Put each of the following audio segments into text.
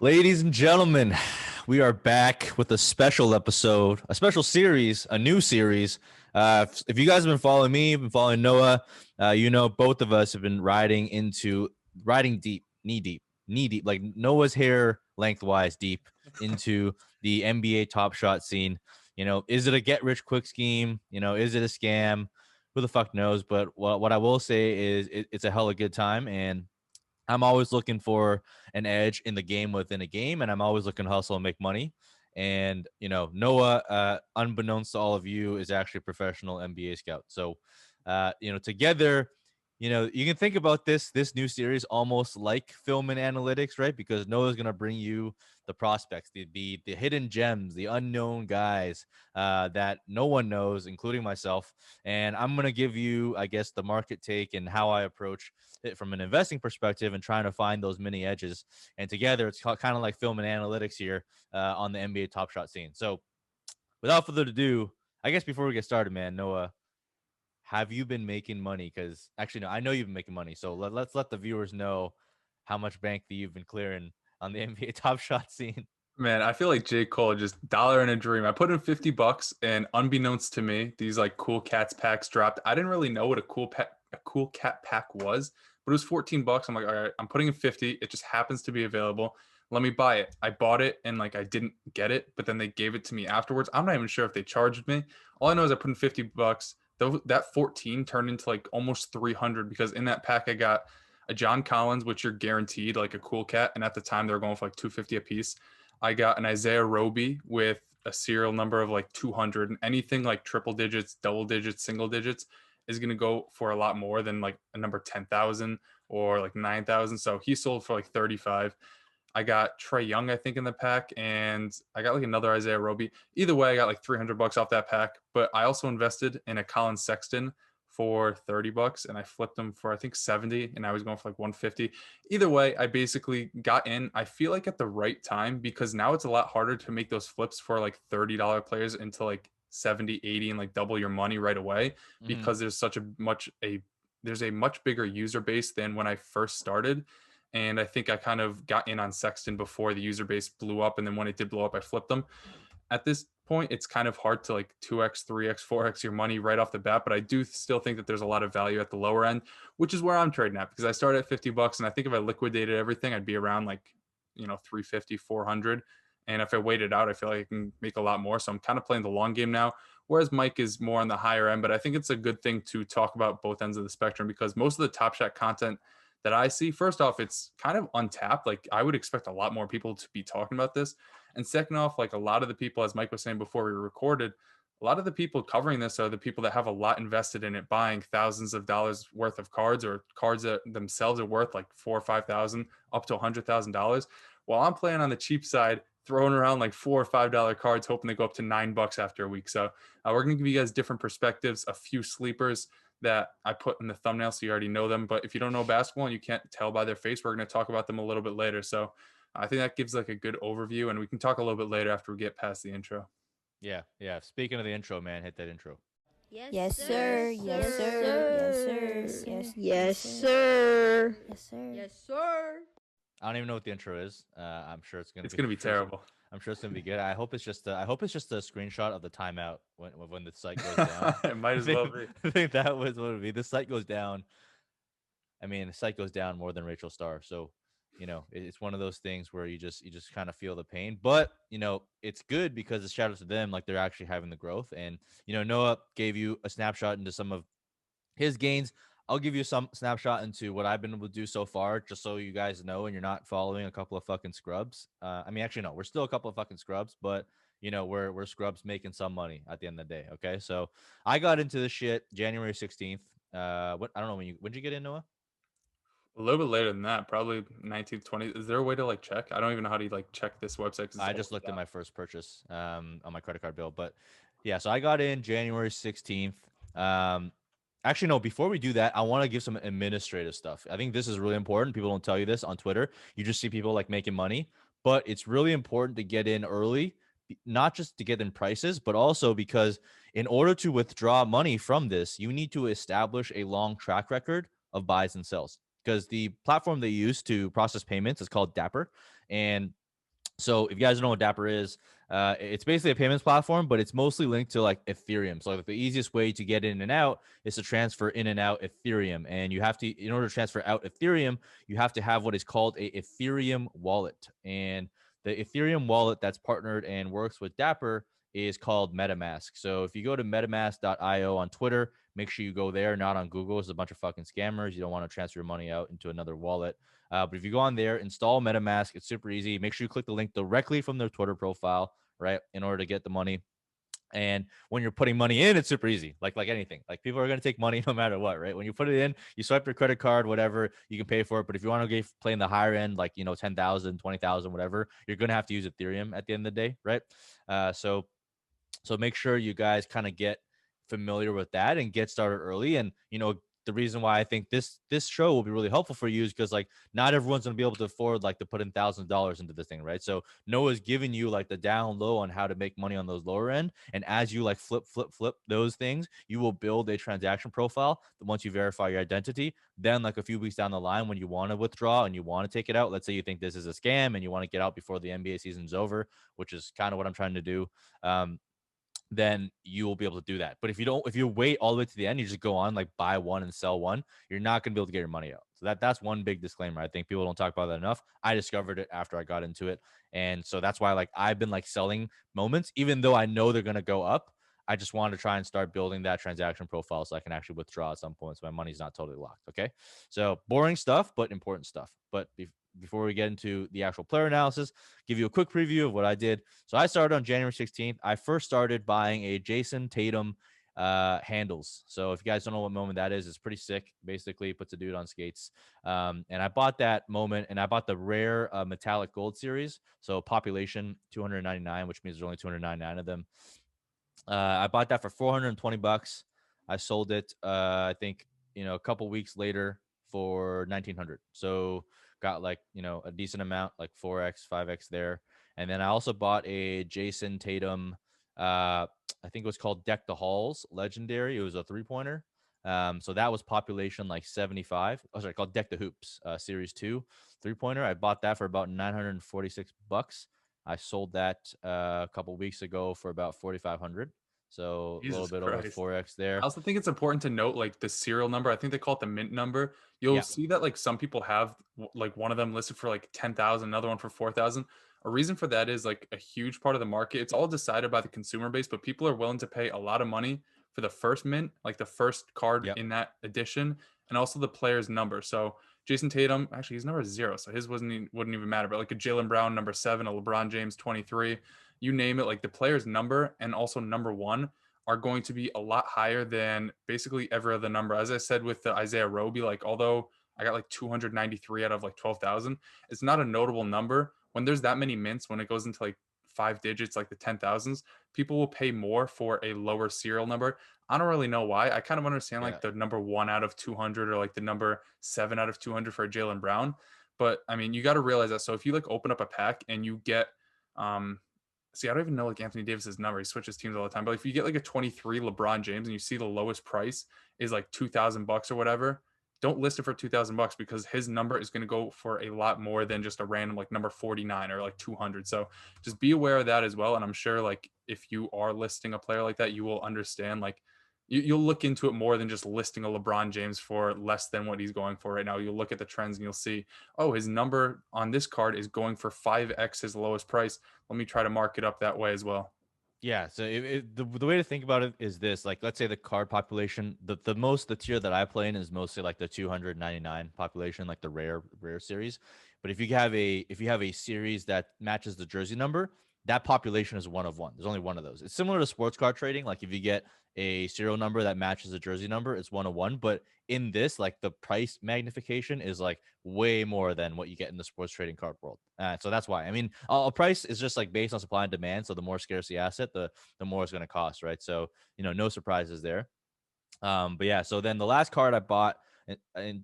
Ladies and gentlemen, we are back with a special episode, a special series, a new series. If you guys have been following me, been following Noah, you know both of us have been riding deep, knee deep, like Noah's hair lengthwise deep into the NBA Top Shot scene. You know, is it a get rich quick scheme? You know, is it a scam? Who the fuck knows? But what I will say is it's a hella good time, and I'm always looking for an edge in the game within a game, and I'm always looking to hustle and make money. And Noah, unbeknownst to all of you, is actually a professional NBA scout. So, together, you can think about this new series almost like film and analytics, right? Because Noah's gonna bring you the prospects, the hidden gems, the unknown guys that no one knows, including myself. And I'm gonna give you, I guess, the market take and how I approach it from an investing perspective and trying to find those mini edges. And together, it's kind of like film and analytics here on the NBA Top Shot scene. So, without further ado, I guess before we get started, man, Noah, have you been making money? Because actually, no, I know you've been making money. So let's let the viewers know how much bank that you've been clearing on the NBA Top Shot scene. Man, I feel like J. Cole just dollar in a dream. I put in $50 and unbeknownst to me, these like cool cats packs dropped. I didn't really know what a cool cat pack was, but it was $14. I'm like, all right, I'm putting in 50. It just happens to be available. Let me buy it. I bought it and like I didn't get it, but then they gave it to me afterwards. I'm not even sure if they charged me. All I know is I put in $50. That 14 turned into like almost 300 because in that pack I got a John Collins, which you're guaranteed like a cool cat, and at the time they were going for like 250 a piece. I got an Isaiah Roby with a serial number of like 200, and anything like triple digits, double digits, single digits is going to go for a lot more than like a number 10,000 or like 9,000. So he sold for like 35. I got Trey Young, I think, in the pack, and I got like another Isaiah Roby. Either way, I got like $300 off that pack. But I also invested in a Colin Sexton for $30, and I flipped him for I think 70, and I was going for like 150. Either way, I basically got in. I feel like at the right time because now it's a lot harder to make those flips for like $30 players into like 70, 80, and like double your money right away Mm-hmm. because there's a much bigger user base than when I first started. And I think I kind of got in on Sexton before the user base blew up. And then when it did blow up, I flipped them. At this point, it's kind of hard to like 2x, 3x, 4x your money right off the bat. But I do still think that there's a lot of value at the lower end, which is where I'm trading at because I started at $50. And I think if I liquidated everything, I'd be around like, 350, 400. And if I waited out, I feel like I can make a lot more. So I'm kind of playing the long game now. Whereas Mike is more on the higher end. But I think it's a good thing to talk about both ends of the spectrum because most of the Top Shot content that I see, first off, it's kind of untapped. Like I would expect a lot more people to be talking about this. And second off, like a lot of the people, as Mike was saying before we recorded, a lot of the people covering this are the people that have a lot invested in it, buying thousands of dollars worth of cards or cards that themselves are worth like 4 or 5 thousand up to $100,000. While I'm playing on the cheap side, throwing around like $4 or $5 cards, hoping they go up to $9 after a week. So we're going to give you guys different perspectives, a few sleepers that I put in the thumbnail so you already know them. But if you don't know basketball and you can't tell by their face, we're going to talk about them a little bit later. So I think that gives like a good overview, and we can talk a little bit later after we get past the intro. Yeah, yeah. Speaking of the intro, man, hit that intro. Yes, Yes, sir. sir. Yes, Yes, sir. sir. Yes, sir. Yes, Yes, sir. sir. Yes, sir. Yes, sir. I don't even know what the intro is. I'm sure it's gonna It's be. going to be terrible. I'm sure it's gonna be good. I hope it's just. I hope it's just a screenshot of the timeout when the site goes down. It might I as think, well be. I think that was what it would be. The site goes down. I mean, the site goes down more than Rachel Starr. So, it's one of those things where you just kind of feel the pain. But it's good because it's shout out to them, like they're actually having the growth. And Noah gave you a snapshot into some of his gains. I'll give you some snapshot into what I've been able to do so far, just so you guys know, and you're not following a couple of fucking scrubs. I mean, actually, no, we're still a couple of fucking scrubs, but we're scrubs making some money at the end of the day. Okay, so I got into this shit January 16th. What I don't know when did you get in, Noah? A little bit later than that, probably 19, 20. Is there a way to like check? I don't even know how to like check this website because it's I all just looked at down. my first purchase on my credit card bill, but yeah, so I got in January 16th. Actually, no, before we do that, I want to give some administrative stuff. I think this is really important. People don't tell you this on Twitter. You just see people like making money, but it's really important to get in early, not just to get in prices, but also because in order to withdraw money from this, you need to establish a long track record of buys and sells because the platform they use to process payments is called Dapper. And So if you guys don't know what Dapper is, it's basically a payments platform, but it's mostly linked to like Ethereum. So like the easiest way to get in and out is to transfer in and out Ethereum. And you have to, in order to transfer out Ethereum, you have to have what is called a Ethereum wallet. And the Ethereum wallet that's partnered and works with Dapper is called MetaMask. So if you go to metamask.io on Twitter, make sure you go there, not on Google. It's a bunch of fucking scammers. You don't want to transfer your money out into another wallet. But if you go on there, install MetaMask, it's super easy. Make sure you click the link directly from their Twitter profile, right, in order to get the money. And when you're putting money in, it's super easy. Like anything. Like people are going to take money no matter what, right? When you put it in, you swipe your credit card, whatever, you can pay for it. But if you want to play in the higher end, like, 10,000, 20,000, whatever, you're going to have to use Ethereum at the end of the day, right? So make sure you guys kind of get familiar with that and get started early. And the reason why I think this show will be really helpful for you is because like not everyone's gonna be able to afford like to put in $1,000s into this thing, right? So Noah's giving you like the down low on how to make money on those lower end, and as you like flip those things, you will build a transaction profile. Once you verify your identity, then like a few weeks down the line, when you want to withdraw and you want to take it out, let's say you think this is a scam and you want to get out before the NBA season's over, which is kind of what I'm trying to do. Then you will be able to do that. But if you wait all the way to the end, you just go on like buy one and sell one, you're not going to be able to get your money out. So that's one big disclaimer. I think people don't talk about that enough. I discovered it after I got into it. And so that's why like I've been like selling moments, even though I know they're going to go up. I just want to try and start building that transaction profile so I can actually withdraw at some point. So my money's not totally locked. Okay. So boring stuff, but important stuff. But before we get into the actual player analysis, give you a quick preview of what I did. So I started on January 16th. I first started buying a Jason Tatum handles. So if you guys don't know what moment that is, it's pretty sick. Basically, puts a dude on skates. And I bought that moment, and I bought the rare metallic gold series. So population 299, which means there's only 299 of them. I bought that for $420. I sold it, I think, a couple weeks later for 1,900. So got like, a decent amount, like 4x, 5x there. And then I also bought a Jason Tatum, I think it was called Deck the Halls Legendary. It was a 3-pointer. So that was population like 75. Oh, sorry, called Deck the Hoops, Series 2 3-pointer. I bought that for about $946. I sold that a couple weeks ago for about 4,500. So a little bit over 4x there. I also think it's important to note like the serial number. I think they call it the mint number. You'll see that like some people have like one of them listed for like 10,000, another one for 4,000. A reason for that is like a huge part of the market. It's all decided by the consumer base, but people are willing to pay a lot of money for the first mint, like the first card in that edition, and also the player's number. So Jason Tatum, actually, he's number 0, so his wouldn't even matter. But like a Jaylen Brown number 7, a LeBron James 23, you name it, like the player's number and also number 1 are going to be a lot higher than basically every other number. As I said with the Isaiah Roby, like although I got like 293 out of like 12,000, it's not a notable number. When there's that many mints, when it goes into like 5 digits, like the 10,000s, people will pay more for a lower serial number. I don't really know why. I kind of understand like the number 1 out of 200 or like the number 7 out of 200 for Jaylen Brown. But I mean, you got to realize that. So if you like open up a pack and you get, see, I don't even know like Anthony Davis's number. He switches teams all the time. But if you get like a 23 LeBron James and you see the lowest price is like $2,000 or whatever, don't list it for $2,000 because his number is going to go for a lot more than just a random like number 49 or like 200. So just be aware of that as well. And I'm sure like if you are listing a player like that, you will understand like you'll look into it more than just listing a LeBron James for less than what he's going for right now. You'll look at the trends and you'll see, oh, his number on this card is going for 5x his lowest price. Let me try to mark it up that way as well. Yeah, so the way to think about it is this: like, let's say the card population, the tier that I play in is mostly like the 299 population, like the rare series. But if you have a series that matches the jersey number, that population is 1 of 1. There's only 1 of those. It's similar to sports card trading. Like if you get a serial number that matches a jersey number, it's 1 of 1. But in this, like the price magnification is like way more than what you get in the sports trading card world. So that's why. I mean, a price is just like based on supply and demand. So the more scarce the asset, the more it's going to cost, right? So no surprises there. But yeah, so then the last card I bought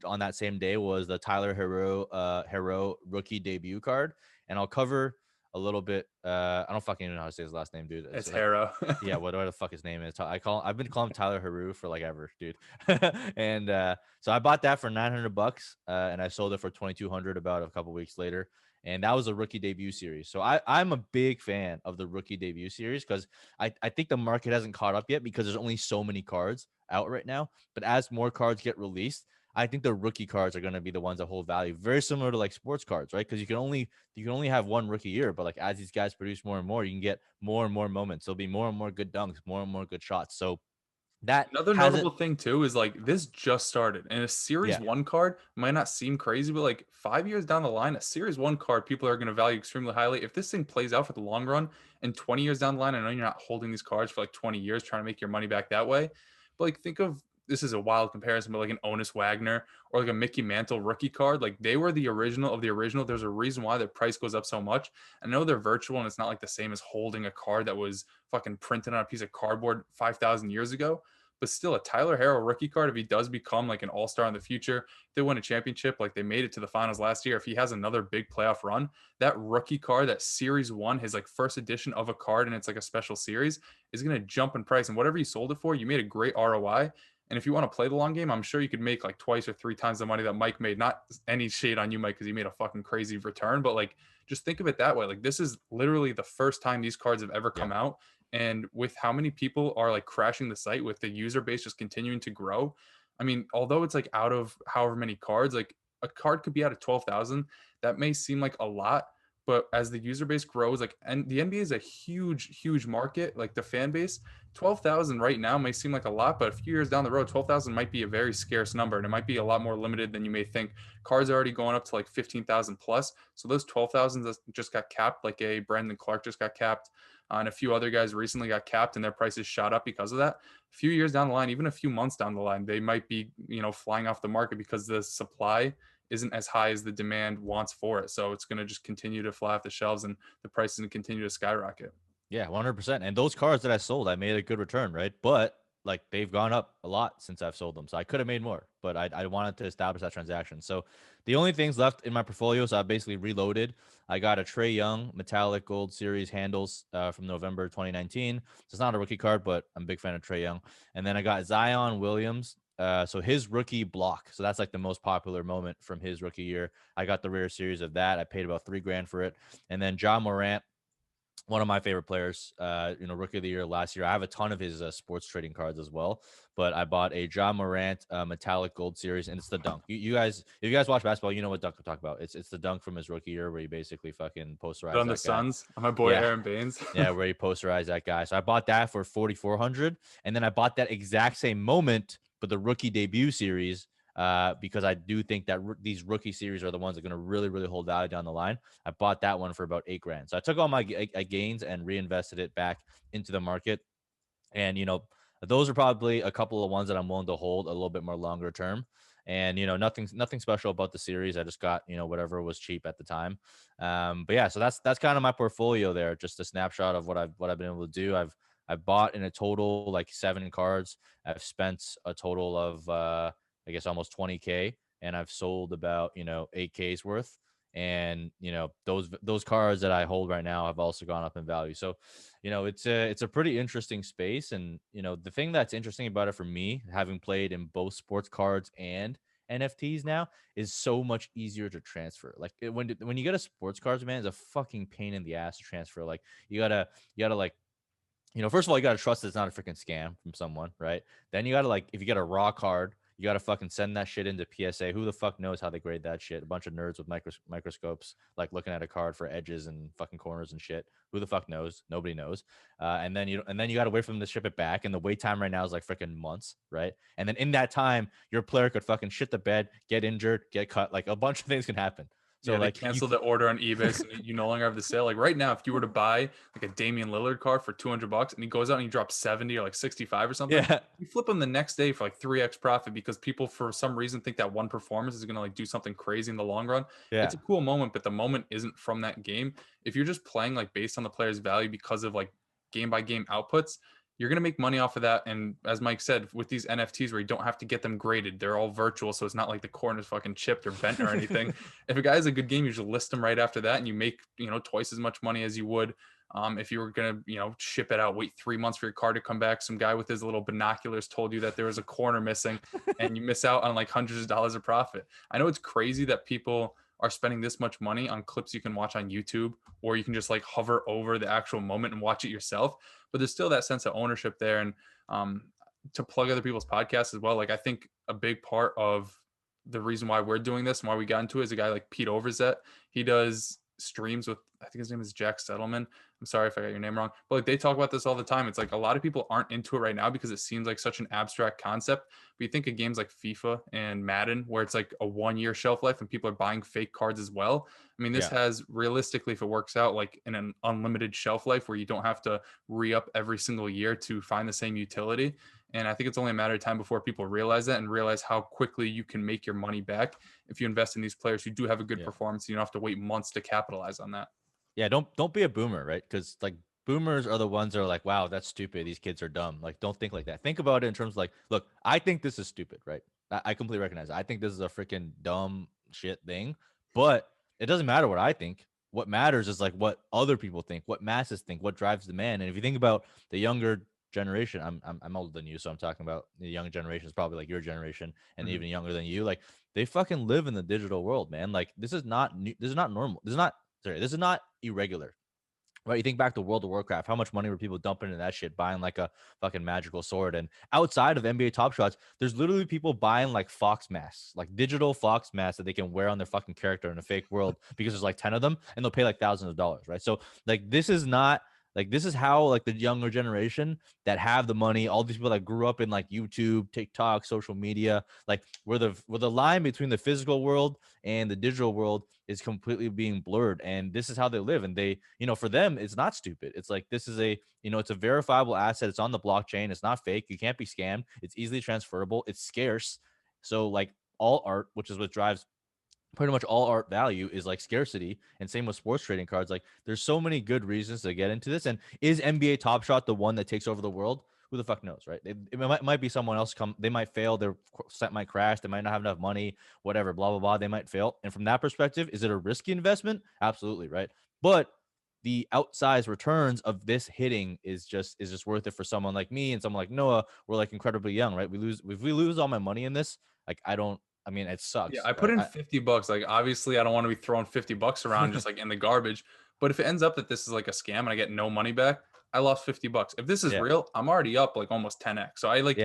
on that same day was the Tyler Hero rookie debut card, and I'll cover a little bit. I don't fucking know how to say his last name, dude. It's Hero. Yeah, whatever the fuck his name is. I've been calling him Tyler Haru for like ever, dude. And so I bought that for $900, and I sold it for $2,200 about a couple weeks later. and that was a rookie debut series. So I'm a big fan of the rookie debut series because I think the market hasn't caught up yet because there's only so many cards out right now. But as more cards get released, I think the rookie cards are going to be the ones that hold value, very similar to like sports cards, right? Because you can only have one rookie year, but like as these guys produce more and more, you can get more and more moments. There'll be more and more good dunks, more and more good shots. So that Another hasn't, notable thing too is like this just started, and a series yeah, one card might not seem crazy, but like 5 years down the line, a series one card people are going to value extremely highly. If this thing plays out for the long run, and 20 years down the line, I know you're not holding these cards for like 20 years trying to make your money back that way, but like think of this is a wild comparison, but like an Onus Wagner or like a Mickey Mantle rookie card, like they were the original of the original. There's a reason why their price goes up so much. I know they're virtual, and it's not like the same as holding a card that was fucking printed on a piece of cardboard 5,000 years ago, but still a Tyler Harrell rookie card, if he does become like an all-star in the future, if they win a championship, like they made it to the finals last year, if he has another big playoff run, that rookie card, that series one, his like first edition of a card, and it's like a special series, is going to jump in price. And whatever you sold it for, you made a great ROI. And if you want to play the long game, I'm sure you could make like twice or three times the money that Mike made. Not any shade on you, Mike, because he made a fucking crazy return, but like just think of it that way. Like this is literally the first time these cards have ever yeah. come out. And with how many people are like crashing the site, with the user base just continuing to grow, I mean, although it's like out of however many cards, like a card could be out of 12,000. That may seem like a lot, but as the user base grows, like, and the NBA is a huge, huge market, like the fan base, 12,000 right now may seem like a lot, but a few years down the road, 12,000 might be a very scarce number, and it might be a lot more limited than you may think. Cards are already going up to like 15,000 plus. So those 12,000 that just got capped, like a Brandon Clarke just got capped, and a few other guys recently got capped, and their prices shot up because of that. A few years down the line, even a few months down the line, they might be, flying off the market because the supply isn't as high as the demand wants for it. So it's going to just continue to fly off the shelves, and the price is going to continue to skyrocket. Yeah, 100%. And those cards that I sold, I made a good return, right? But like they've gone up a lot since I've sold them. So I could have made more, but I wanted to establish that transaction. So the only things left in my portfolio, so I basically reloaded. I got a Trae Young metallic gold series handles from November 2019. So it's not a rookie card, but I'm a big fan of Trae Young. And then I got Zion Williams. So his rookie block. So that's like the most popular moment from his rookie year. I got the rare series of that. I paid about $3,000 for it. And then John Morant, one of my favorite players, rookie of the year last year. I have a ton of his sports trading cards as well, but I bought a John Morant metallic gold series, and it's the dunk. You guys, if you guys watch basketball, you know what dunk I'm talking about. It's the dunk from his rookie year where he basically fucking But posterized on the that guy. Suns, on my boy Yeah. Aaron Baines. Yeah, where he posterized that guy. So I bought that for 4,400, and then I bought that exact same moment, but the rookie debut series, because I do think that these rookie series are the ones that are going to really, really hold value down the line. I bought that one for about $8,000. So I took all my gains and reinvested it back into the market. And, those are probably a couple of ones that I'm willing to hold a little bit more longer term. And, nothing special about the series. I just got, whatever was cheap at the time. But yeah, so that's kind of my portfolio there. Just a snapshot of what I've been able to do. I've bought in a total like 7 cards. I've spent a total of, I guess almost 20K, and I've sold about, 8K's worth. And, those cards that I hold right now have also gone up in value. So, it's a pretty interesting space. And, the thing that's interesting about it for me, having played in both sports cards and NFTs now, is so much easier to transfer. Like when you get a sports cards, man, it's a fucking pain in the ass to transfer. Like you gotta like, first of all, you gotta trust that it's not a freaking scam from someone, right? Then you gotta like, if you get a raw card, you gotta fucking send that shit into PSA. Who the fuck knows how they grade that shit? A bunch of nerds with microscopes, like looking at a card for edges and fucking corners and shit. Who the fuck knows? Nobody knows. And then you gotta wait for them to ship it back, and the wait time right now is like freaking months, right? And then in that time, your player could fucking shit the bed, get injured, get cut. Like a bunch of things can happen. So Yeah, they like canceled the order on eBay, so you no longer have the sale. Like right now, if you were to buy like a Damian Lillard card for $200 and he goes out and he drops 70 or like 65 or something, yeah, you flip him the next day for like 3x profit because people for some reason think that one performance is going to like do something crazy in the long run. yeah, It's a cool moment, but the moment isn't from that game. If you're just playing like based on the player's value because of like game by game outputs, you're going to make money off of that. And as Mike said, with these NFTs where you don't have to get them graded, they're all virtual. So it's not like the corner's fucking chipped or bent or anything. If a guy has a good game, you just list them right after that and you make, twice as much money as you would if you were going to, ship it out, wait 3 months for your card to come back. Some guy with his little binoculars told you that there was a corner missing and you miss out on like hundreds of dollars of profit. I know it's crazy that people are spending this much money on clips you can watch on YouTube, or you can just like hover over the actual moment and watch it yourself. But there's still that sense of ownership there. And to plug other people's podcasts as well, like I think a big part of the reason why we're doing this and why we got into it is a guy like Pete Overzet. He does streams with, I think his name is Jack Settleman. I'm sorry if I got your name wrong, but like they talk about this all the time. It's like a lot of people aren't into it right now because it seems like such an abstract concept. But you think of games like FIFA and Madden, where it's like a 1 year shelf life and people are buying fake cards as well. I mean, this has realistically, if it works out, like in an unlimited shelf life where you don't have to re-up every single year to find the same utility. And I think it's only a matter of time before people realize that and realize how quickly you can make your money back if you invest in these players who do have a good performance. You don't have to wait months to capitalize on that. Yeah, don't be a boomer, right? Because like boomers are the ones that are like, wow, that's stupid. These kids are dumb. Like, don't think like that. Think about it in terms of like, look, I think this is stupid, right? I completely recognize it. I think this is a freaking dumb shit thing, but it doesn't matter what I think. What matters is like what other people think, what masses think, what drives demand. And if you think about the younger generation, I'm older than you, so I'm talking about the younger generation is probably like your generation and even younger than you. Like they fucking live in the digital world, man. Like this is not new, this is not normal. This is not irregular, right? You think back to World of Warcraft, how much money were people dumping into that shit, buying like a fucking magical sword? And outside of NBA Top Shots, there's literally people buying like fox masks, like digital fox masks that they can wear on their fucking character in a fake world because there's like 10 of them and they'll pay like thousands of dollars, right? So like this is not like this is how like the younger generation that have the money, all these people that grew up in like YouTube, TikTok, social media, like where the line between the physical world and the digital world is completely being blurred. And this is how they live. And they, for them, it's not stupid. It's like this is a, it's a verifiable asset. It's on the blockchain. It's not fake. You can't be scammed. It's easily transferable. It's scarce. So like all art, which is what drives pretty much all art value, is like scarcity. And same with sports trading cards. Like there's so many good reasons to get into this. And is NBA Top Shot the one that takes over the world? Who the fuck knows, right? It might be someone else they might fail. Their set might crash. They might not have enough money, whatever, blah, blah, blah. They might fail. And from that perspective, is it a risky investment? Absolutely, right? But the outsized returns of this hitting is just worth it for someone like me and someone like Noah. We're like incredibly young, right? If we lose all my money in this, like I mean, it sucks. Yeah, I put right? in $50. Like, obviously, I don't want to be throwing $50 around just like in the garbage. But if it ends up that this is like a scam and I get no money back, I lost $50. If this is real, I'm already up like almost 10x. So I like,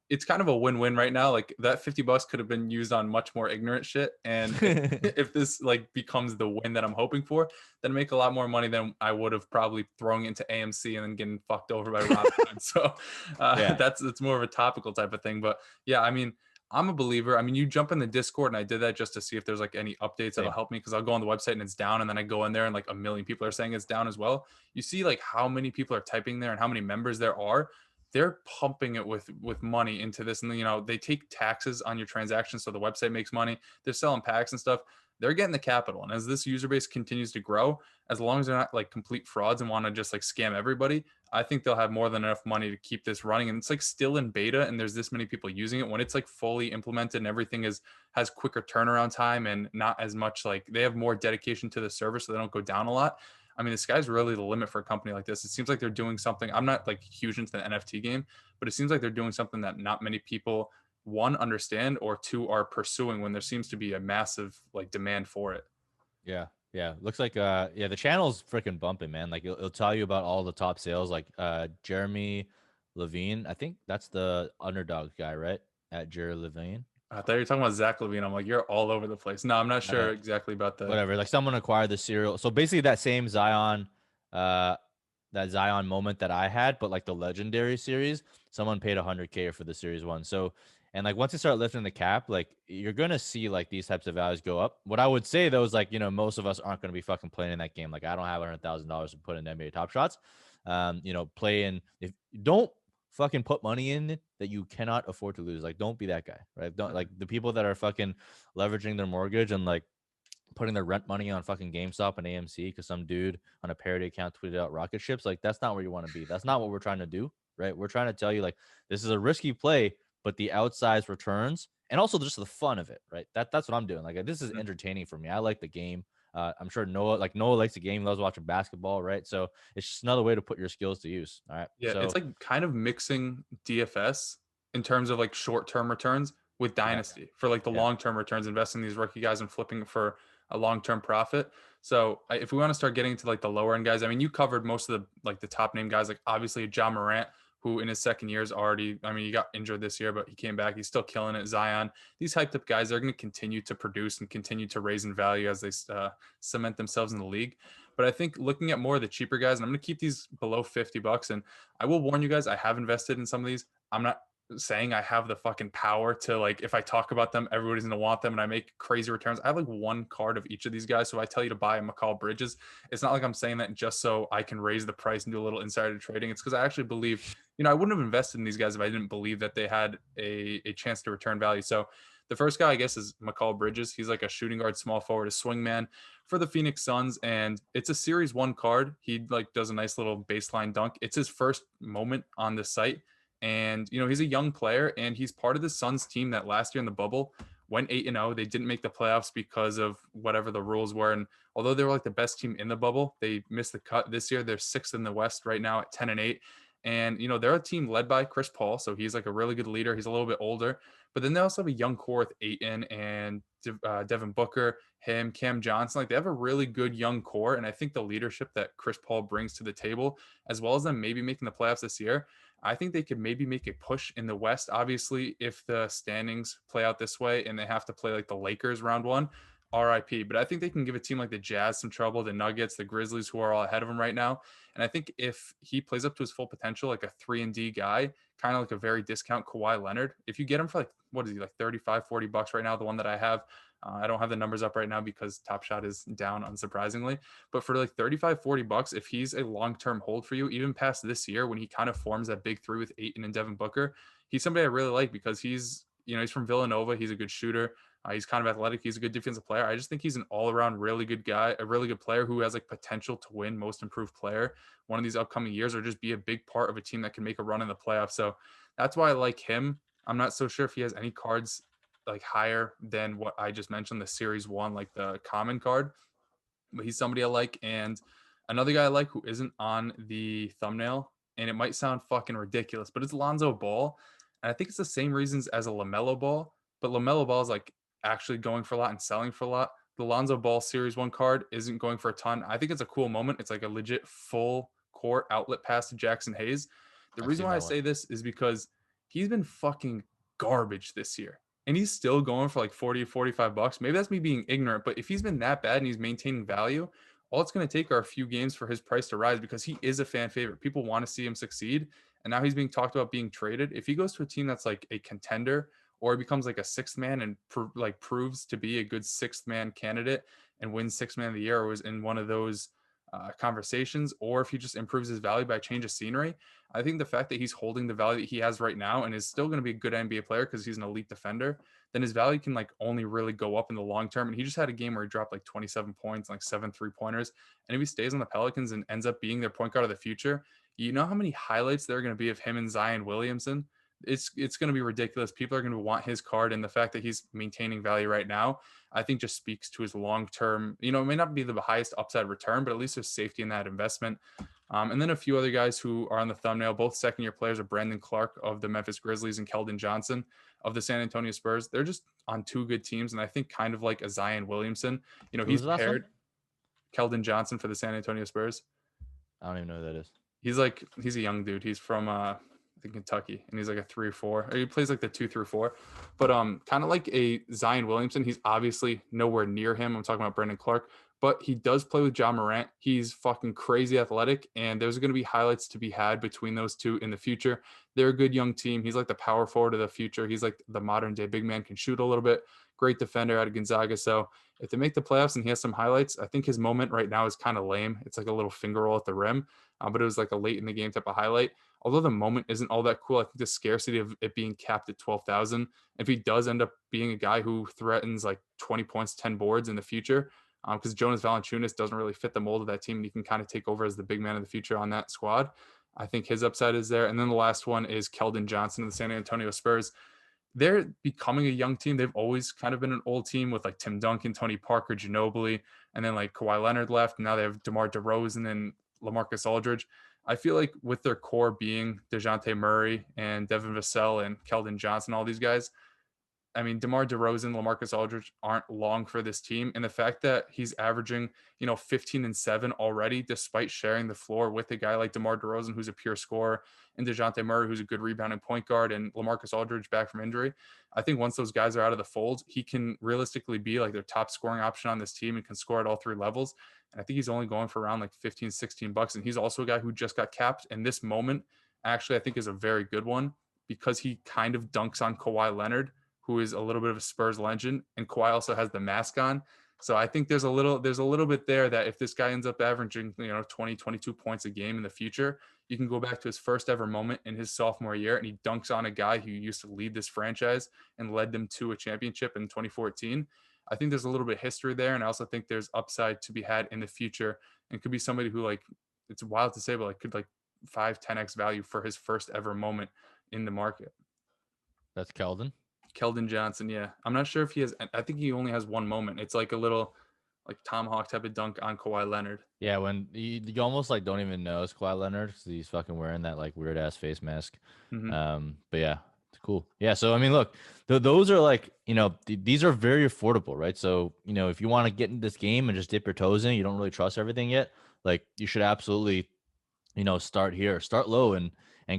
it's kind of a win-win right now. Like that $50 could have been used on much more ignorant shit. And if this like becomes the win that I'm hoping for, then I make a lot more money than I would have probably thrown into AMC and then getting fucked over by Robinhood. So it's more of a topical type of thing. But yeah, I mean, I'm a believer. I mean, you jump in the Discord and I did that just to see if there's like any updates that'll help me, because I'll go on the website and it's down, and then I go in there and like a million people are saying it's down as well. You see like how many people are typing there and how many members there are. They're pumping it with money into this, and they take taxes on your transactions, so the website makes money. They're selling packs and stuff. They're getting the capital, and as this user base continues to grow, as long as they're not like complete frauds and want to just like scam everybody, I think they'll have more than enough money to keep this running. And it's like still in beta, and there's this many people using it. When it's like fully implemented and everything has quicker turnaround time and not as much, like they have more dedication to the server, so they don't go down a lot. I mean, the sky's really the limit for a company like this. It seems like they're doing something. I'm not like huge into the NFT game, but it seems like they're doing something that not many people, one, understand, or two, are pursuing, when there seems to be a massive like demand for it. Yeah. Looks like the channel's freaking bumping, man. Like it'll tell you about all the top sales, like Jeremy Levine. I think that's the underdog guy, right? At Jerry Levine. I thought you were talking about Zach Levine. I'm like, you're all over the place. No, I'm not sure exactly about that. Whatever. Like someone acquired the serial. So basically that same Zion, that Zion moment that I had, but like the legendary series, someone paid 100K for the series one. So, and like once you start lifting the cap, like you're gonna see like these types of values go up. What I would say though is like, most of us aren't gonna be fucking playing in that game. Like I don't have $100,000 to put in NBA Top Shots. Play in, if don't fucking put money in it that you cannot afford to lose. Like don't be that guy, right? Don't, like the people that are fucking leveraging their mortgage and like putting their rent money on fucking GameStop and AMC because some dude on a parody account tweeted out rocket ships. Like that's not where you want to be. That's not what we're trying to do, right? We're trying to tell you like this is a risky play, but the outsized returns and also just the fun of it, right? That's what I'm doing. Like this is entertaining for me. I like the game. I'm sure Noah likes the game, loves watching basketball, right? So it's just another way to put your skills to use. All right. Yeah, it's like kind of mixing DFS in terms of like short-term returns with Dynasty for like the long-term returns, investing in these rookie guys and flipping for a long-term profit. So if we want to start getting into like the lower end guys, I mean, you covered most of the top name guys, like obviously Ja Morant, who in his second year is already, I mean, he got injured this year, but he came back. He's still killing it. Zion, these hyped up guys, they're going to continue to produce and continue to raise in value as they cement themselves in the league. But I think looking at more of the cheaper guys, and I'm going to keep these below $50. And I will warn you guys, I have invested in some of these. I'm not saying I have the fucking power to, like, if I talk about them, everybody's gonna want them and I make crazy returns. I have like one card of each of these guys. So I tell you to buy a Mikal Bridges. It's not like I'm saying that just so I can raise the price and do a little insider trading. It's because I actually believe, I wouldn't have invested in these guys if I didn't believe that they had a chance to return value. So the first guy, I guess, is Mikal Bridges. He's like a shooting guard, small forward, a swingman for the Phoenix Suns, and it's a Series 1 card. He like does a nice little baseline dunk. It's his first moment on the site. And, he's a young player, and he's part of the Suns team that last year in the bubble went 8-0. They didn't make the playoffs because of whatever the rules were. And although they were like the best team in the bubble, they missed the cut this year. They're 6th in the West right now at 10-8. And, they're a team led by Chris Paul. So he's like a really good leader. He's a little bit older. But then they also have a young core with Ayton and Devin Booker, him, Cam Johnson. Like, they have a really good young core. And I think the leadership that Chris Paul brings to the table, as well as them maybe making the playoffs this year, I think they could maybe make a push in the West. Obviously, if the standings play out this way and they have to play like the Lakers round 1, RIP. But I think they can give a team like the Jazz some trouble, the Nuggets, the Grizzlies, who are all ahead of him right now. And I think if he plays up to his full potential, like a 3-and-D guy, kind of like a very discount Kawhi Leonard, if you get him for like, what is he, like $35-$40 right now, the one that I have, I don't have the numbers up right now because Top Shot is down, unsurprisingly. But for like $35-$40, if he's a long-term hold for you, even past this year when he kind of forms that big three with Ayton and Devin Booker, he's somebody I really like because he's from Villanova. He's a good shooter. He's kind of athletic. He's a good defensive player. I just think he's an all-around really good guy, a really good player who has like potential to win Most Improved Player one of these upcoming years, or just be a big part of a team that can make a run in the playoffs. So that's why I like him. I'm not so sure if he has any cards like higher than what I just mentioned, the Series 1, like the common card, but he's somebody I like. And another guy I like who isn't on the thumbnail, and it might sound fucking ridiculous, but it's Lonzo Ball. And I think it's the same reasons as a LaMelo Ball, but LaMelo Ball is like actually going for a lot and selling for a lot. The Lonzo Ball Series 1 card isn't going for a ton. I think it's a cool moment. It's like a legit full court outlet pass to Jackson Hayes. The reason why I say this is because he's been fucking garbage this year. And he's still going for like $40-$45. Maybe that's me being ignorant, but if he's been that bad and he's maintaining value, all it's going to take are a few games for his price to rise because he is a fan favorite. People want to see him succeed. And now he's being talked about being traded. If he goes to a team that's like a contender, or he becomes like a sixth man and proves to be a good sixth man candidate and wins sixth man of the year, or was in one of those conversations, or if he just improves his value by change of scenery, I think the fact that he's holding the value that he has right now and is still going to be a good NBA player because he's an elite defender, then his value can like only really go up in the long term. And he just had a game where he dropped like 27 points, like 7 3-pointers. And if he stays on the Pelicans and ends up being their point guard of the future, you know how many highlights there are going to be of him and Zion Williamson? It's going to be ridiculous. People are going to want his card, and the fact that he's maintaining value right now, I think, just speaks to his long-term, it may not be the highest upside return, but at least there's safety in that investment. And then a few other guys who are on the thumbnail, both second-year players, are Brandon Clarke of the Memphis Grizzlies and Keldon Johnson of the San Antonio Spurs. They're just on two good teams, and I think kind of like a Zion Williamson. He's paired Keldon Johnson for the San Antonio Spurs. I don't even know who that is. He's a young dude. He's from Kentucky, and he's like a 3 or 4. He plays like the 2 through 4, but kind of like a Zion Williamson. He's obviously nowhere near him. I'm talking about Brandon Clarke, but he does play with Ja Morant. He's fucking crazy athletic, and there's going to be highlights to be had between those two in the future. They're a good young team. He's like the power forward of the future. He's like the modern day big man, can shoot a little bit. Great defender out of Gonzaga. So if they make the playoffs and he has some highlights, I think his moment right now is kind of lame. It's like a little finger roll at the rim, but it was like a late in the game type of highlight. Although the moment isn't all that cool, I think the scarcity of it being capped at 12,000, if he does end up being a guy who threatens like 20 points, 10 boards in the future, because Jonas Valanciunas doesn't really fit the mold of that team, and he can kind of take over as the big man of the future on that squad. I think his upside is there. And then the last one is Keldon Johnson of the San Antonio Spurs. They're becoming a young team. They've always kind of been an old team with like Tim Duncan, Tony Parker, Ginobili, and then like Kawhi Leonard left. And now they have DeMar DeRozan and LaMarcus Aldridge. I feel like with their core being DeJounte Murray and Devin Vassell and Keldon Johnson, all these guys, I mean, DeMar DeRozan, LaMarcus Aldridge aren't long for this team. And the fact that he's averaging, 15 and 7 already, despite sharing the floor with a guy like DeMar DeRozan, who's a pure scorer, and DeJounte Murray, who's a good rebounding point guard, and LaMarcus Aldridge back from injury. I think once those guys are out of the fold, he can realistically be like their top scoring option on this team and can score at all three levels. And I think he's only going for around like 15, $16. And he's also a guy who just got capped. And this moment, actually, I think is a very good one because he kind of dunks on Kawhi Leonard, who is a little bit of a Spurs legend, and Kawhi also has the mask on. So I think there's a little bit there that if this guy ends up averaging, 20, 22 points a game in the future, you can go back to his first ever moment in his sophomore year, and he dunks on a guy who used to lead this franchise and led them to a championship in 2014. I think there's a little bit of history there, and I also think there's upside to be had in the future, and could be somebody who, like, it's wild to say, but like could like 5-10x value for his first ever moment in the market. That's Keldon. Keldon Johnson, yeah. I'm not sure if he has. I think he only has one moment. It's like a little, like Tomahawk type of dunk on Kawhi Leonard. Yeah, when you almost like don't even know it's Kawhi Leonard because he's fucking wearing that like weird ass face mask. But yeah, it's cool. Yeah, so I mean, look, those are like these are very affordable, right? So if you want to get in this game and just dip your toes in, you don't really trust everything yet. Like you should absolutely start here, start low and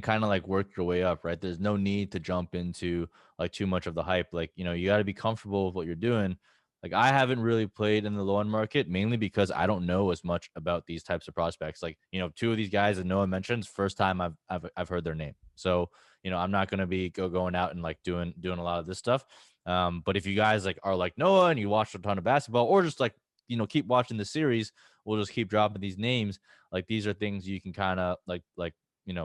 kind of like work your way up, right? There's no need to jump into like too much of the hype. Like, you got to be comfortable with what you're doing. Like I haven't really played in the low end market mainly because I don't know as much about these types of prospects. Like, two of these guys that Noah mentions, first time I've heard their name. So, I'm not going to be going out and like doing a lot of this stuff. But if you guys like are like Noah and you watch a ton of basketball or just like, keep watching the series, we'll just keep dropping these names. Like these are things you can kind of like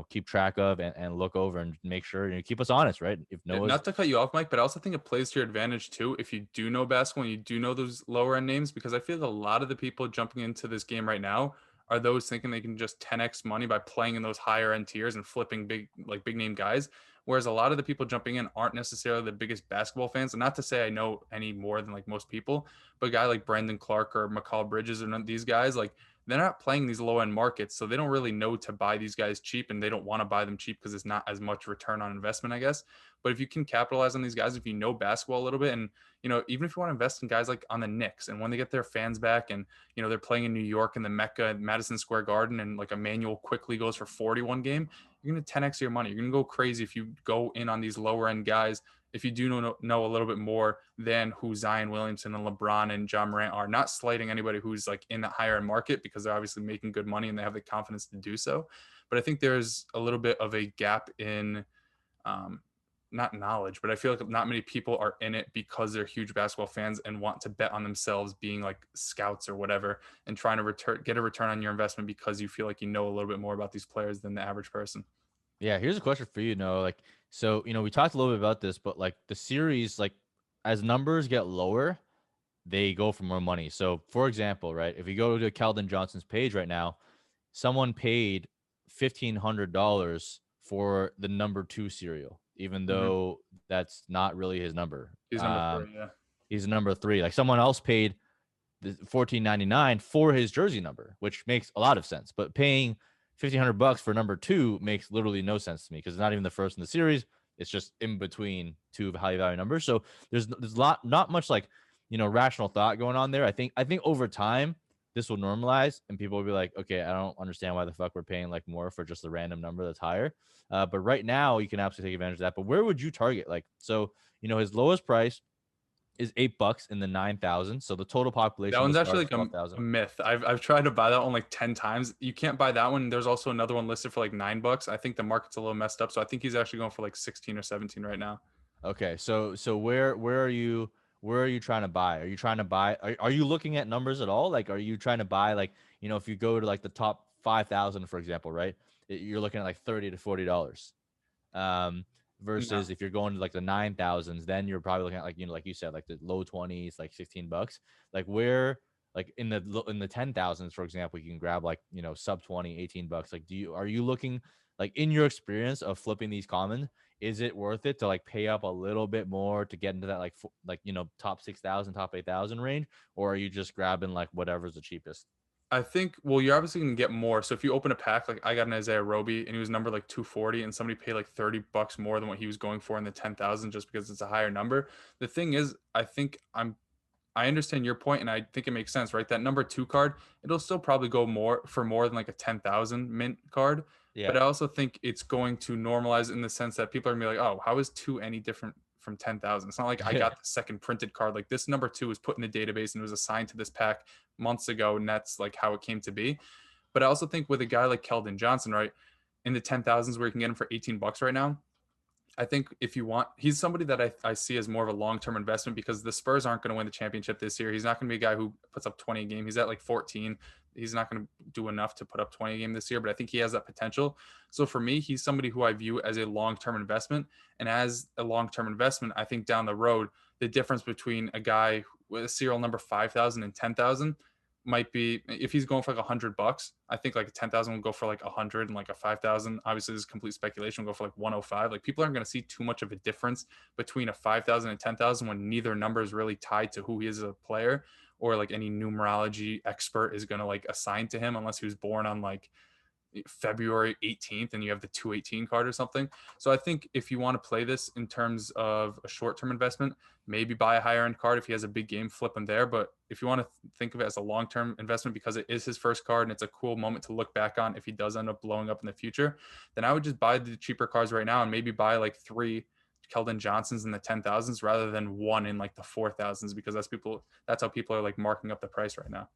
keep track of and look over and make sure keep us honest, right? If Not to cut you off, Mike, but I also think it plays to your advantage too if you do know basketball and you do know those lower end names, because I feel like a lot of the people jumping into this game right now are those thinking they can just 10x money by playing in those higher end tiers and flipping big name guys. Whereas a lot of the people jumping in aren't necessarily the biggest basketball fans. And not to say I know any more than like most people, but a guy like Brandon Clarke or Mikal Bridges or these guys, like they're not playing these low end markets. So they don't really know to buy these guys cheap, and they don't want to buy them cheap because it's not as much return on investment, I guess. But if you can capitalize on these guys, if you know basketball a little bit, and even if you want to invest in guys like on the Knicks, and when they get their fans back, and they're playing in New York in the Mecca at Madison Square Garden, and like Emmanuel quickly goes for 41 game, you're going to 10x your money. You're going to go crazy if you go in on these lower end guys. If you do know a little bit more than who Zion Williamson and LeBron and John Morant are, not slighting anybody who's like in the higher end market because they're obviously making good money and they have the confidence to do so. But I think there's a little bit of a gap in not knowledge, but I feel like not many people are in it because they're huge basketball fans and want to bet on themselves being like scouts or whatever and trying to get a return on your investment because you feel like you know a little bit more about these players than the average person. Yeah, here's a question for you, Noah. Like, so we talked a little bit about this, but like the series, like as numbers get lower, they go for more money. So, for example, right, if you go to Keldon Johnson's page right now, someone paid $1,500 for the number 2 cereal, even though that's not really his number. He's number 3, yeah. He's number 3. Like someone else paid the $14.99 for his jersey number, which makes a lot of sense. But paying $1,500 for number 2 makes literally no sense to me because it's not even the first in the series. It's just in between two high value numbers. So there's not much like rational thought going on there. I think over time this will normalize and people will be like, okay, I don't understand why the fuck we're paying like more for just a random number that's higher. But right now you can absolutely take advantage of that. But where would you target? Like, so his lowest price is $8 in the 9,000. So the total population. That one's actually like a myth. I've tried to buy that one like 10 times. You can't buy that one. There's also another one listed for like $9. I think the market's a little messed up. So I think he's actually going for like 16 or 17 right now. Okay. So where are you trying to buy? Are you trying to buy? Are you looking at numbers at all? Like, are you trying to buy like, if you go to like the top 5,000, for example, right? You're looking at like $30 to $40. Versus if you're going to like the 9,000s, then you're probably looking at like, like you said, like the low 20s, like $16. Like where, like in the 10,000s, for example, you can grab like, sub 20, $18. Like, are you looking like in your experience of flipping these commons, is it worth it to like pay up a little bit more to get into that like top 6,000, top 8,000 range? Or are you just grabbing like whatever's the cheapest? I think, well, you're obviously going to get more. So if you open a pack, like I got an Isaiah Roby and he was numbered like 240 and somebody paid like $30 more than what he was going for in the 10,000 just because it's a higher number. The thing is, I understand your point and I think it makes sense, right? That number 2 card, it'll still probably go more than like a 10,000 mint card. Yeah. But I also think it's going to normalize in the sense that people are going to be like, oh, how is 2 any different from 10,000? It's not like I got the second printed card. Like this number 2 was put in the database and was assigned to this pack months ago. And that's like how it came to be. But I also think with a guy like Keldon Johnson, right, in the 10,000s where you can get him for $18 right now, I think if you want, he's somebody that I see as more of a long-term investment because the Spurs aren't going to win the championship this year. He's not going to be a guy who puts up 20 a game. He's at like 14. He's not going to do enough to put up 20 a game this year, but I think he has that potential. So for me, he's somebody who I view as a long-term investment. And as a long-term investment, I think down the road, the difference between a guy with a serial number 5,000 and 10,000 might be, if he's going for like $100, I think like a 10,000 will go for like 100 and like a 5,000. Obviously, this is complete speculation. Will go for like 105. Like people aren't going to see too much of a difference between a 5,000 and 10,000 when neither number is really tied to who he is as a player or like any numerology expert is going to like assign to him unless he was born on like February 18th and you have the 218 card or something. So I think if you want to play this in terms of a short-term investment, maybe buy a higher end card if he has a big game, flip him there. But if you want to think of it as a long-term investment because it is his first card and it's a cool moment to look back on if he does end up blowing up in the future, then I would just buy the cheaper cards right now and maybe buy like 3 Keldon Johnsons in the 10,000s rather than 1 in like the 4,000s because that's how people are like marking up the price right now.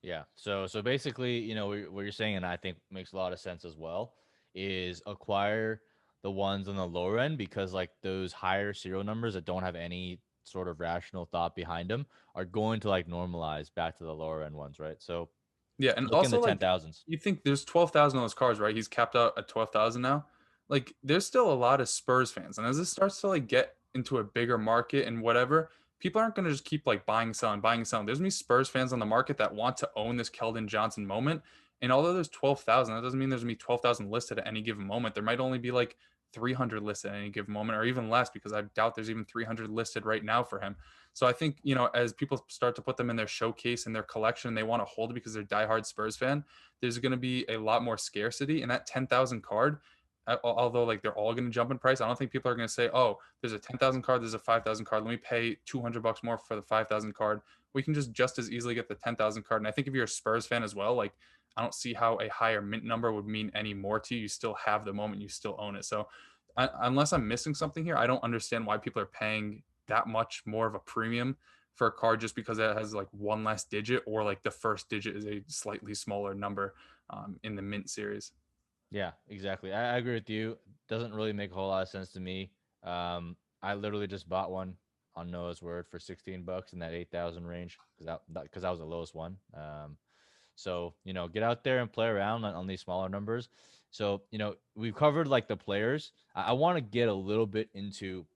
Yeah. So basically, what you're saying, and I think makes a lot of sense as well, is acquire the ones on the lower end because like those higher serial numbers that don't have any sort of rational thought behind them are going to like normalize back to the lower end ones, right? So Yeah, and look in the also like 10,000s. you think there's 12,000 on those cards, right? He's capped out at 12,000 now. Like there's still a lot of Spurs fans, and as this starts to like get into a bigger market and whatever, people aren't going to just keep like buying, selling, buying, selling. There's gonna be Spurs fans on the market that want to own this Keldon Johnson moment. And although there's 12,000, that doesn't mean there's gonna be 12,000 listed at any given moment. There might only be like 300 listed at any given moment, or even less, because I doubt there's even 300 listed right now for him. So I think, as people start to put them in their showcase and their collection, they want to hold it because they're diehard Spurs fan. There's going to be a lot more scarcity, and that 10,000 card, although like they're all going to jump in price, I don't think people are going to say, oh, there's a 10,000 card, there's a 5,000 card, let me pay $200 more for the 5,000 card. We can just as easily get the 10,000 card. And I think if you're a Spurs fan as well, like I don't see how a higher mint number would mean any more to you. You still have the moment, you still own it. So unless I'm missing something here, I don't understand why people are paying that much more of a premium for a card just because it has like one less digit or like the first digit is a slightly smaller number in the mint series. Yeah, exactly. I agree with you. Doesn't really make a whole lot of sense to me. I literally just bought one on Noah's Word for $16 in that 8,000 range because that was the lowest one. So get out there and play around on these smaller numbers. So we've covered like the players. I want to get a little bit into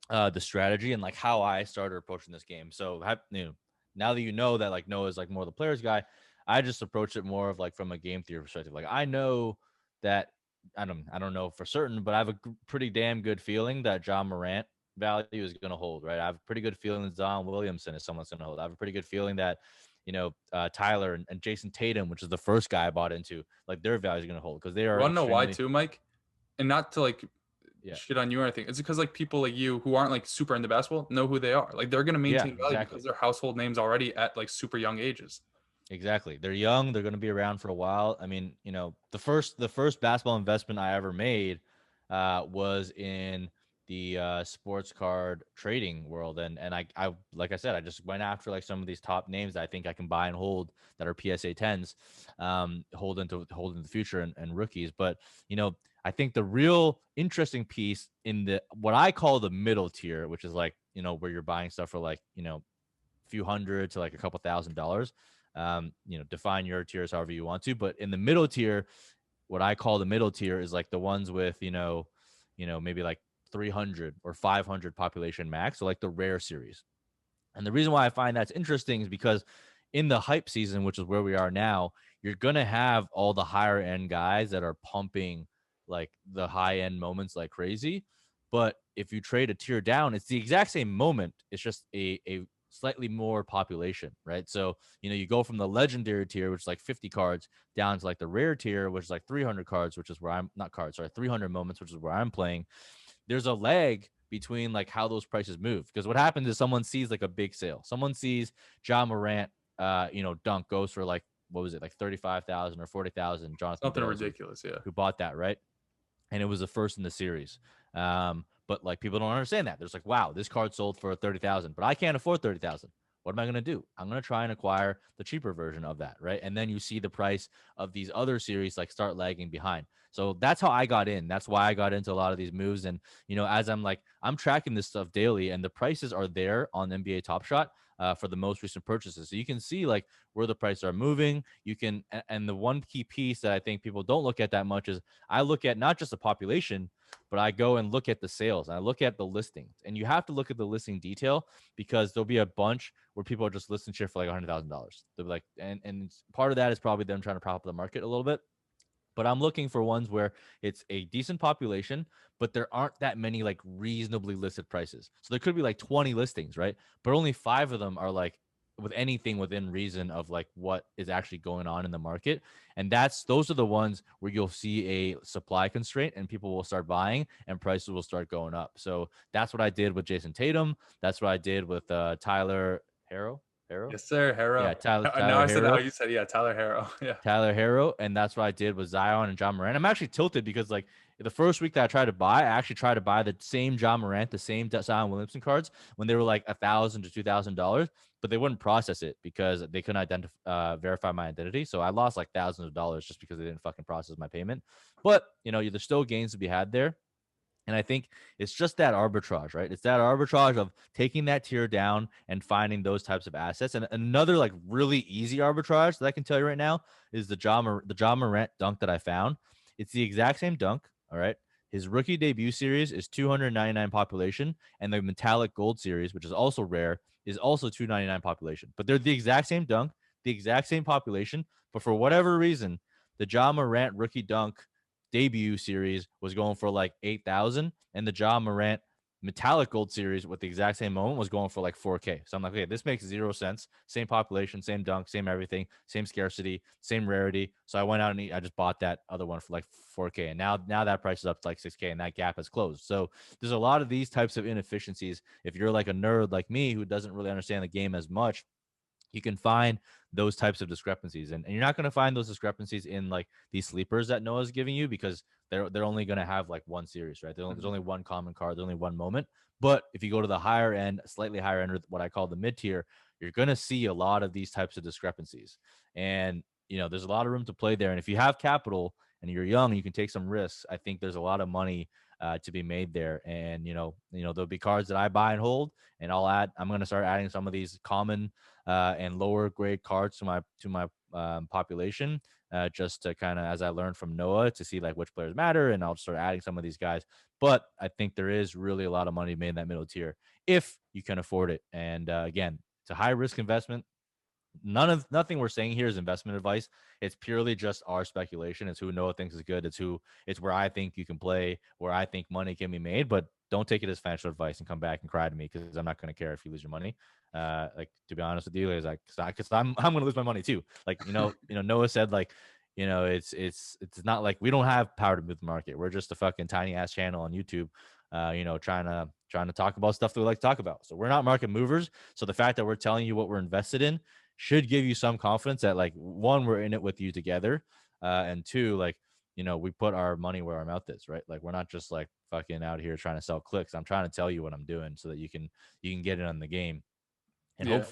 the strategy and like how I started approaching this game. So now that that like Noah's like more the players guy, I just approach it more of like from a game theory perspective. Like I know that I don't know for certain, but I have a pretty damn good feeling that John Morant value is going to hold, right? I have a pretty good feeling that Zion Williamson is someone's going to hold. I have a pretty good feeling that Tyler and Jason Tatum, which is the first guy I bought into, like their value is going to hold because they are. You want to know why too, Mike? And not to like shit on you or anything. It's because like people like you who aren't like super into basketball know who they are. Like they're going to maintain value because they're household names already at like super young ages. Exactly. They're young. They're going to be around for a while. I mean, the first basketball investment I ever made was in the sports card trading world. And I like I said, I just went after like some of these top names that I think I can buy and hold that are PSA 10s, hold into the future and rookies. But, I think the real interesting piece in what I call the middle tier, which is like, where you're buying stuff for like, a few hundred to like a couple $1,000s. Define your tiers however you want to, but in the middle tier, what I call the middle tier is like the ones with, maybe like 300 or 500 population max. So like the rare series. And the reason why I find that's interesting is because in the hype season, which is where we are now, you're going to have all the higher end guys that are pumping like the high end moments like crazy. But if you trade a tier down, it's the exact same moment. It's just a slightly more population, right? So, you go from the legendary tier, which is like 50 cards, down to like the rare tier, which is like 300 cards, which is where I'm not cards, sorry, 300 moments, which is where I'm playing. There's a lag between like how those prices move, because what happens is someone sees like a big sale. Someone sees Ja Morant, dunk goes for like, what was it, like 35,000 or 40,000. Jonathan Something Bales, ridiculous. Yeah. who bought that, right? And it was the first in the series. But like people don't understand that. There's like, wow, this card sold for 30,000, but I can't afford 30,000. What am I going to do? I'm going to try and acquire the cheaper version of that, right? And then you see the price of these other series like start lagging behind. So that's how I got in. That's why I got into a lot of these moves. And as I'm tracking this stuff daily, and the prices are there on NBA Top Shot for the most recent purchases. So you can see like where the prices are moving. You can, and the one key piece that I think people don't look at that much is I look at not just the population, but I go and look at the sales and I look at the listings. And you have to look at the listing detail, because there'll be a bunch where people are just listing shit for like $100,000. They'll be like, and part of that is probably them trying to prop up the market a little bit. But I'm looking for ones where it's a decent population, but there aren't that many like reasonably listed prices. So there could be like 20 listings, right? But only 5 of them are like with anything within reason of like what is actually going on in the market. And those are the ones where you'll see a supply constraint and people will start buying and prices will start going up. So that's what I did with Jason Tatum. That's what I did with Tyler Harrow. Yes, sir. Yeah, Harrow. Now Tyler I said how Harrow. you said. Yeah, Tyler Harrow. Yeah. Tyler Harrow, and that's what I did with Zion and John Morant. I'm actually tilted because like the first week that I tried to buy, I actually tried to buy the same John Morant, the same Zion Williamson cards when they were like $1,000 to $2,000, but they wouldn't process it because they couldn't verify my identity. So I lost like thousands of dollars just because they didn't fucking process my payment. But there's still gains to be had there. And I think it's just that arbitrage, right? It's that arbitrage of taking that tier down and finding those types of assets. And another like really easy arbitrage that I can tell you right now is the John Morant dunk that I found. It's the exact same dunk. All right. His rookie debut series is 299 population, and the metallic gold series, which is also rare, is also 299 population. But they're the exact same dunk, the exact same population. But for whatever reason, the John Morant rookie dunk debut series was going for like 8,000, and the Ja Morant metallic gold series with the exact same moment was going for like 4K. So I'm like, okay, this makes zero sense. Same population, same dunk, same everything, same scarcity, same rarity. So I went out and I just bought that other one for like 4K, and now that price is up to like 6K, and that gap has closed. So there's a lot of these types of inefficiencies. If you're like a nerd like me who doesn't really understand the game as much, you can find those types of discrepancies, and you're not going to find those discrepancies in like these sleepers that Noah's giving you, because they're only going to have like one series, right? There's only one common card, there's only one moment. But if you go to the higher end, slightly higher end, or what I call the mid tier, you're going to see a lot of these types of discrepancies. And there's a lot of room to play there, and if you have capital and you're young, you can take some risks. I think there's a lot of money to be made there. And there'll be cards that I buy and hold, and I'm going to start adding some of these common and lower grade cards to my population, just to kind of, as I learned from Noah, to see like which players matter, and I'll start adding some of these guys. But I think there is really a lot of money made in that middle tier if you can afford it. And again, it's a high risk investment. Nothing we're saying here is investment advice. It's purely just our speculation. It's who Noah thinks is good. It's where I think you can play, where I think money can be made. But don't take it as financial advice and come back and cry to me, because I'm not going to care if you lose your money. Like, to be honest with you, is like, because I'm going to lose my money too. Like, Noah said, like, it's not like we don't have power to move the market. We're just a fucking tiny ass channel on YouTube, trying to talk about stuff that we like to talk about. So we're not market movers. So the fact that we're telling you what we're invested in should give you some confidence that, like, one, we're in it with you together, and two, like, we put our money where our mouth is, right? Like, we're not just like fucking out here trying to sell clicks. I'm trying to tell you what I'm doing so that you can get in on the game, and Yeah.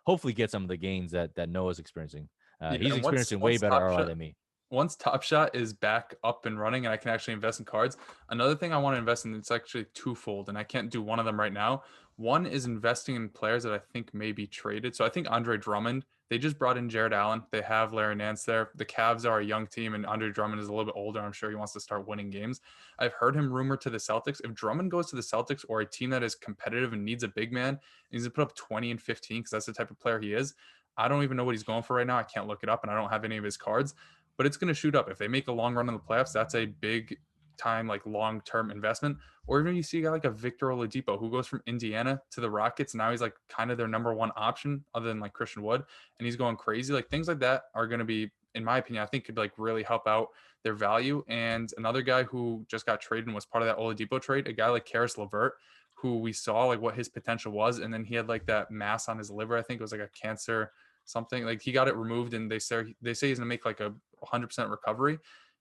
hopefully get some of the gains that Noah's experiencing. Yeah, He's and experiencing way better ROI than me. Once Top Shot is back up and running and I can actually invest in cards, another thing I want to invest in, it's actually twofold, and I can't do one of them right now. One is investing in players that I think may be traded. So I think Andre Drummond, they just brought in Jared Allen. They have Larry Nance there. The Cavs are a young team, and Andre Drummond is a little bit older. I'm sure he wants to start winning games. I've heard him rumored to the Celtics. If Drummond goes to the Celtics, or a team that is competitive and needs a big man, and he's going to put up 20 and 15 because that's the type of player he is. I don't even know what he's going for right now. I can't look it up, and I don't have any of his cards, but it's going to shoot up. If they make a long run in the playoffs, that's a big time, like long-term investment. Or even you see a guy like a Victor Oladipo who goes from Indiana to the Rockets. Now he's like kind of their number one option other than like Christian Wood, and he's going crazy. Like things like that are going to be, in my opinion, I think could like really help out their value. And another guy who just got traded and was part of that Oladipo trade, a guy like Caris Levert, who we saw like what his potential was, and then he had like that mass on his liver. I think it was like a cancer something. Like he got it removed, and they say he's gonna make like a 100% recovery.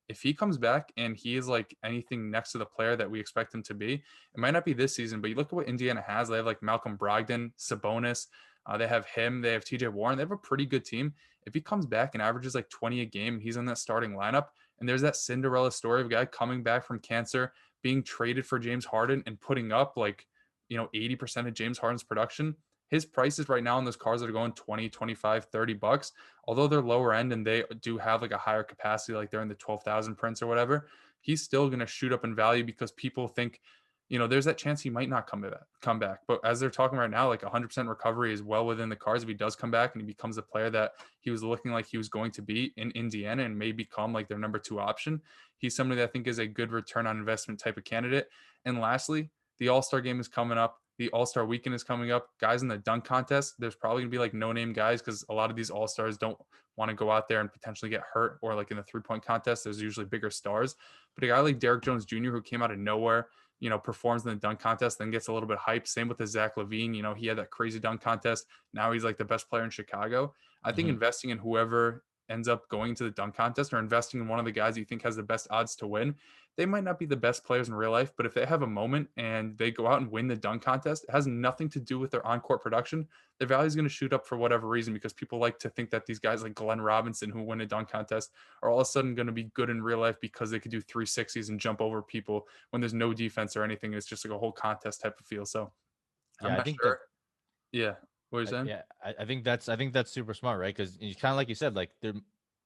If he comes back and he is like anything next to the player that we expect him to be, it might not be this season, but you look at what Indiana has. They have like Malcolm Brogdon, Sabonis. They have him. They have TJ Warren. They have a pretty good team. If he comes back and averages like 20 a game, he's in that starting lineup. And there's that Cinderella story of a guy coming back from cancer, being traded for James Harden and putting up like, 80% of James Harden's production. His prices right now on those cars that are going 20, 25, 30 bucks, although they're lower end and they do have like a higher capacity, like they're in the 12,000 prints or whatever, he's still going to shoot up in value because people think, there's that chance he might not come back. But as they're talking right now, like 100% recovery is well within the cards if he does come back and he becomes a player that he was looking like he was going to be in Indiana and may become like their number 2 option. He's somebody that I think is a good return on investment type of candidate. And lastly, the All-Star game is coming up. The All-Star weekend is coming up. Guys in the dunk contest, there's probably going to be like no-name guys because a lot of these All-Stars don't want to go out there and potentially get hurt, or like in the three-point contest, there's usually bigger stars. But a guy like Derrick Jones Jr., who came out of nowhere, performs in the dunk contest, then gets a little bit hyped. Same with the Zach LaVine. He had that crazy dunk contest. Now he's like the best player in Chicago. I think investing in whoever ends up going to the dunk contest or investing in one of the guys you think has the best odds to win, they might not be the best players in real life, but if they have a moment and they go out and win the dunk contest, it has nothing to do with their on-court production. Their value is going to shoot up for whatever reason because people like to think that these guys like Glenn Robinson who win a dunk contest are all of a sudden going to be good in real life because they could do 360s and jump over people when there's no defense or anything. It's just like a whole contest type of feel. So Yeah, I'm I not think sure. Yeah. What are you saying? yeah, I think that's super smart, right? Because kind of like you said, like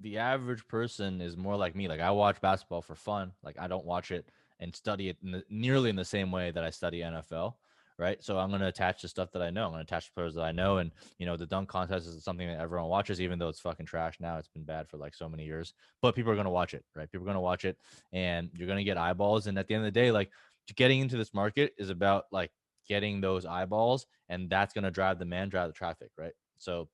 the average person is more like me. Like I watch basketball for fun. Like I don't watch it and study it nearly in the same way that I study NFL, right? So I'm going to attach the stuff that I know. I'm going to attach the players that I know. And, the dunk contest is something that everyone watches, even though it's fucking trash now. It's been bad for like so many years. But people are going to watch it, right? People are going to watch it and you're going to get eyeballs. And at the end of the day, like getting into this market is about like getting those eyeballs. And that's going to drive the traffic, right? So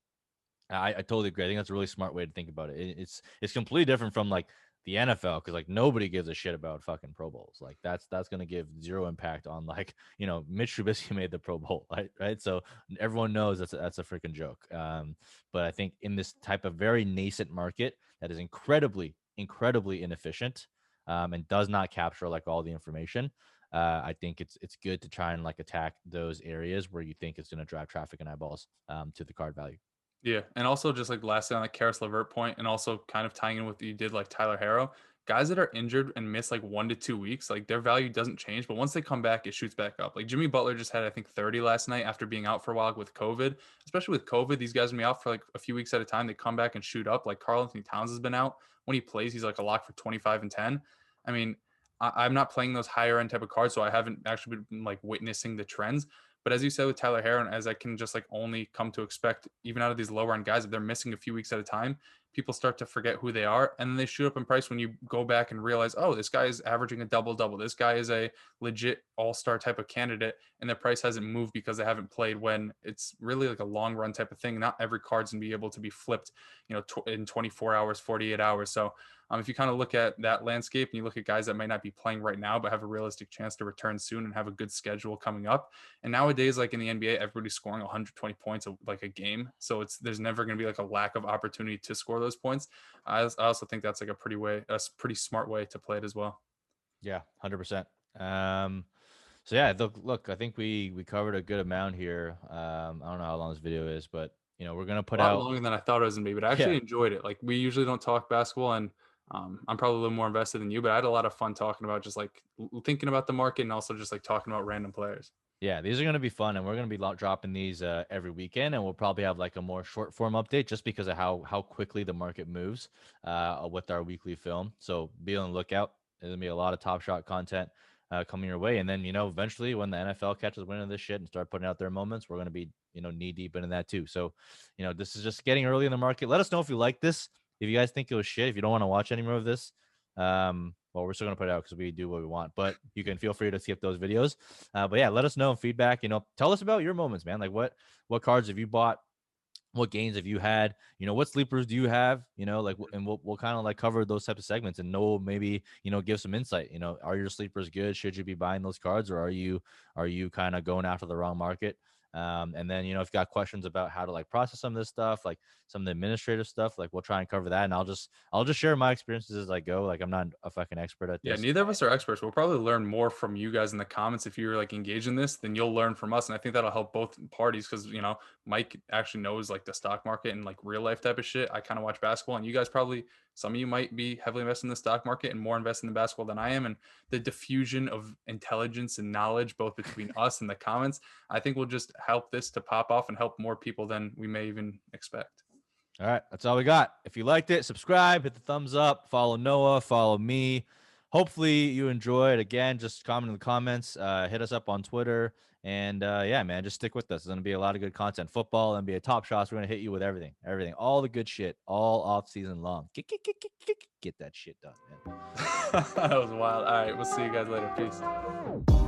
I totally agree. I think that's a really smart way to think about it. It's completely different from like the NFL because like nobody gives a shit about fucking Pro Bowls. Like that's going to give zero impact on like Mitch Trubisky made the Pro Bowl, right? So everyone knows that's a freaking joke. But I think in this type of very nascent market that is incredibly inefficient and does not capture like all the information. I think it's good to try and like attack those areas where you think it's going to drive traffic and eyeballs to the card value. Yeah, and also just like lastly on the Caris Levert point, and also kind of tying in with what you did like Tyler Harrow, guys that are injured and miss like 1 to 2 weeks, like their value doesn't change, but once they come back, it shoots back up. Like Jimmy Butler just had I think 30 last night after being out for a while with COVID. Especially with COVID, these guys will be out for like a few weeks at a time. They come back and shoot up. Like Karl Anthony Towns has been out. When he plays, he's like a lock for 25 and 10. I mean, I'm not playing those higher end type of cards, so I haven't actually been like witnessing the trends. But as you said with Tyler Harrow, and as I can just like only come to expect, even out of these lower end guys, if they're missing a few weeks at a time, people start to forget who they are. And then they shoot up in price when you go back and realize, oh, this guy is averaging a double-double. This guy is a legit all-star type of candidate. And their price hasn't moved because they haven't played, when it's really like a long run type of thing. Not every card's going to be able to be flipped, in 24 hours, 48 hours. So if you kind of look at that landscape and you look at guys that might not be playing right now, but have a realistic chance to return soon and have a good schedule coming up. And nowadays, like in the NBA, everybody's scoring 120 points like a game. So there's never going to be like a lack of opportunity to score those points. I also think that's like a pretty smart way to play it as well. Yeah, 100%. So yeah, look, I think we covered a good amount here. I don't know how long this video is, but we're gonna put A lot out longer than I thought it was gonna be, but I actually enjoyed it. Like we usually don't talk basketball, and I'm probably a little more invested than you, but I had a lot of fun talking about just like thinking about the market and also just like talking about random players. Yeah, these are going to be fun, and we're going to be dropping these every weekend, and we'll probably have like a more short form update just because of how quickly the market moves with our weekly film. So be on the lookout. There's going to be a lot of Top Shot content coming your way, and then eventually when the NFL catches wind of this shit and start putting out their moments, we're going to be knee deep into that too. So this is just getting early in the market. Let us know if you like this. If you guys think it was shit, if you don't want to watch any more of this, Well, we're still gonna put it out because we do what we want, but you can feel free to skip those videos. But yeah, let us know feedback. Tell us about your moments, man. Like what cards have you bought? What gains have you had? What sleepers do you have? And we'll kind of like cover those types of segments and know maybe give some insight. Are your sleepers good? Should you be buying those cards, or are you kind of going after the wrong market? And then if you got questions about how to like process some of this stuff, like some of the administrative stuff, like we'll try and cover that. And I'll just share my experiences as I go. Like I'm not a fucking expert at Yeah, this. neither of us are experts. We'll probably learn more from you guys in the comments. If you're like engaged in this, then you'll learn from us. And I think that'll help both parties because, Mike actually knows like the stock market and like real life type of shit. I kind of watch basketball, and you guys probably, some of you might be heavily invested in the stock market and more invested in basketball than I am. And the diffusion of intelligence and knowledge, both between us and the comments, I think will just help this to pop off and help more people than we may even expect. All right, that's all we got. If you liked it, subscribe, hit the thumbs up, follow Noah, follow me. Hopefully you enjoyed. Again, just comment in the comments, hit us up on Twitter, and yeah, man, just stick with us. There's gonna be a lot of good content. Football, NBA Top Shots. We're gonna hit you with everything, all the good shit, all off season long. Get that shit done, man. That was wild. All right, we'll see you guys later. Peace.